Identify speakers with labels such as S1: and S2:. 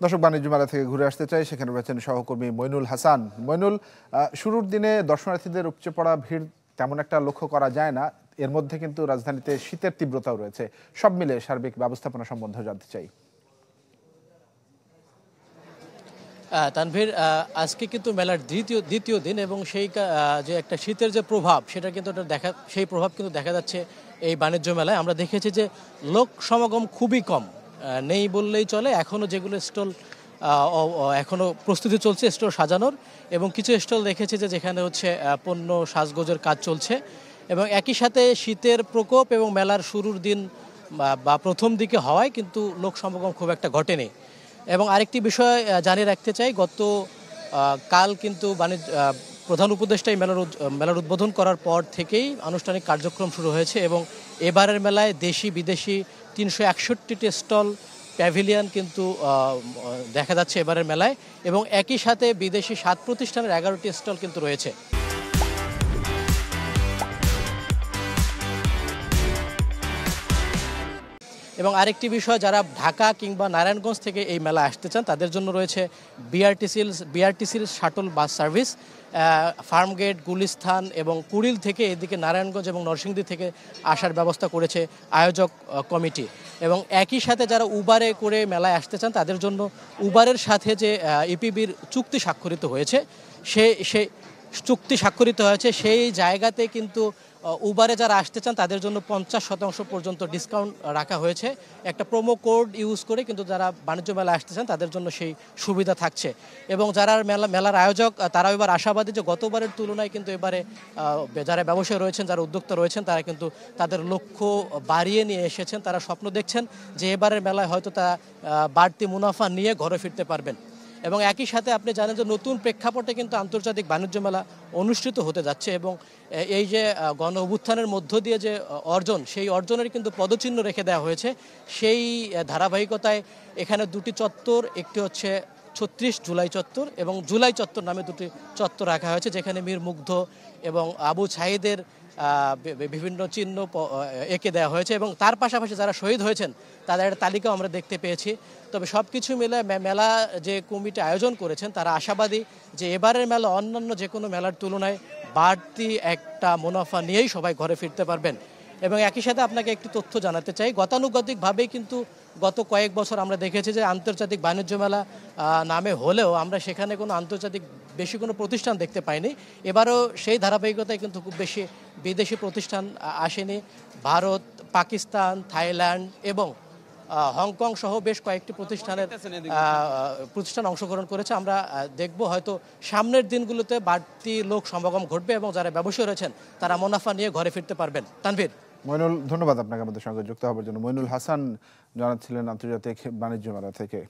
S1: দর্শক, বাণিজ্য মেলা থেকে ঘুরে আসতে চাই, সেখানে রয়েছেন সহকর্মী মইনুল হাসান। মইনুল, শুরুর দিনে দর্শনার্থীদের উপচে পড়া ভিড় তেমন একটা লক্ষ্য করা যায় না। এর মধ্যে কিন্তু রাজধানীতে শীতের তীব্রতাও রয়েছে। সব মিলে সার্বিক ব্যবস্থাপনা সম্বন্ধে জানতে চাই।
S2: তানভীর, আজকে কিন্তু মেলার দ্বিতীয় দিন এবং যে একটা শীতের যে প্রভাব সেটা কিন্তু সেই প্রভাব কিন্তু দেখা যাচ্ছে এই বাণিজ্য মেলায়। আমরা দেখেছি যে লোক সমাগম খুবই কম, নেই বললেই চলে। এখনও যেগুলো স্টল এখনও প্রস্তুতি চলছে স্টল সাজানোর, এবং কিছু স্টল দেখেছি যে যেখানে হচ্ছে পণ্য সাজগোজের কাজ চলছে। এবং একই সাথে শীতের প্রকোপ এবং মেলার শুরুর দিন বা প্রথম দিকে হওয়ায় কিন্তু লোক সমাগম খুব একটা ঘটেনি। এবং আরেকটি বিষয় জানিয়ে রাখতে চাই, কাল কিন্তু প্রধান উপদেষ্টা এই মেলার উদ্বোধন করার পর থেকেই আনুষ্ঠানিক কার্যক্রম শুরু হয়েছে এবং এবারের মেলায় দেশি বিদেশি ৩৬১টি স্টল, প্যাভিলিয়ন কিন্তু দেখা যাচ্ছে এবারের মেলায়, এবং একই সাথে বিদেশি ৭ প্রতিষ্ঠানের ১১টি স্টল কিন্তু রয়েছে। এবং আরেকটি বিষয়, যারা ঢাকা কিংবা নারায়ণগঞ্জ থেকে এই মেলা আসতে চান তাদের জন্য রয়েছে বিআরটিসির shuttle bus service. Farmgate, Gulistan এবং কুড়িল থেকে এদিকে নারায়ণগঞ্জ এবং নরসিংদী থেকে আসার ব্যবস্থা করেছে আয়োজক কমিটি। এবং একই সাথে যারা উবারে করে মেলায় আসতে চান তাদের জন্য উবারের সাথে যে ইপিবির চুক্তি স্বাক্ষরিত হয়েছে সেই জায়গাতে কিন্তু উবারে যারা আসতে চান তাদের জন্য ৫০% পর্যন্ত ডিসকাউন্ট রাখা হয়েছে। একটা প্রোমো কোড ইউজ করে কিন্তু যারা বাণিজ্য মেলা আসতে চান তাদের জন্য সেই সুবিধা থাকছে। এবং যারা মেলার আয়োজক তারাও এবার আশাবাদী যে গতবারের তুলনায় কিন্তু এবারে যারা ব্যবসায়ী রয়েছেন, যারা উদ্যোক্তা রয়েছেন, তারা কিন্তু তাদের লক্ষ্য বাড়িয়ে নিয়ে এসেছেন। তারা স্বপ্ন দেখছেন যে এবারের মেলায় হয়তো তারা বাড়তি মুনাফা নিয়ে ঘরে ফিরতে পারবেন। এবং একই সাথে আপনি জানেন যে নতুন প্রেক্ষাপটে কিন্তু আন্তর্জাতিক বাণিজ্য মেলা অনুষ্ঠিত হতে যাচ্ছে, এবং এই যে গণ অভ্যুত্থানের মধ্য দিয়ে যে অর্জন, সেই অর্জনের কিন্তু পদচিহ্ন রেখে দেওয়া হয়েছে। সেই ধারাবাহিকতায় এখানে দুটি চত্বর, একটি হচ্ছে ৩৬ জুলাই চত্বর এবং জুলাই চত্বর নামে দুটি চত্বর রাখা হয়েছে, যেখানে মীর মুগ্ধ এবং আবু ছাইদের বিভিন্ন চিহ্ন এঁকে দেওয়া হয়েছে। এবং তার পাশাপাশি যারা শহীদ হয়েছেন তাদের একটা তালিকাও আমরা দেখতে পেয়েছি। তবে সব কিছু মিলে মেলা যে কমিটি আয়োজন করেছেন তারা আশাবাদী যে এবারের মেলা অন্যান্য যে কোনো মেলার তুলনায় বাড়তি একটা মুনাফা নিয়েই সবাই ঘরে ফিরতে পারবেন। এবং একই সাথে আপনাকে একটি তথ্য জানাতে চাই, গতানুগতিকভাবেই কিন্তু গত কয়েক বছর আমরা দেখেছি যে আন্তর্জাতিক বাণিজ্য মেলা নামে হলেও আমরা সেখানে কোনো আন্তর্জাতিক বেশি কোনো প্রতিষ্ঠান দেখতে পাইনি। এবারও সেই ধারাবাহিকতায় কিন্তু খুব বেশি বিদেশি প্রতিষ্ঠান আসেনি। ভারত, পাকিস্তান, থাইল্যান্ড এবং হংকং সহ বেশ কয়েকটি প্রতিষ্ঠান অংশগ্রহণ করেছে। আমরা দেখব হয়তো সামনের দিনগুলোতে বাড়তি লোক সমাগম ঘটবে এবং যারা ব্যবসায়ী রয়েছেন তারা মুনাফা নিয়ে ঘরে ফিরতে পারবেন। তানভীর।
S1: মইনুল, ধন্যবাদ আপনাকে আমাদের সঙ্গে যুক্ত হওয়ার জন্য। মইনুল হাসান জানাচ্ছিলেন আন্তর্জাতিক বাণিজ্য মেলা থেকে।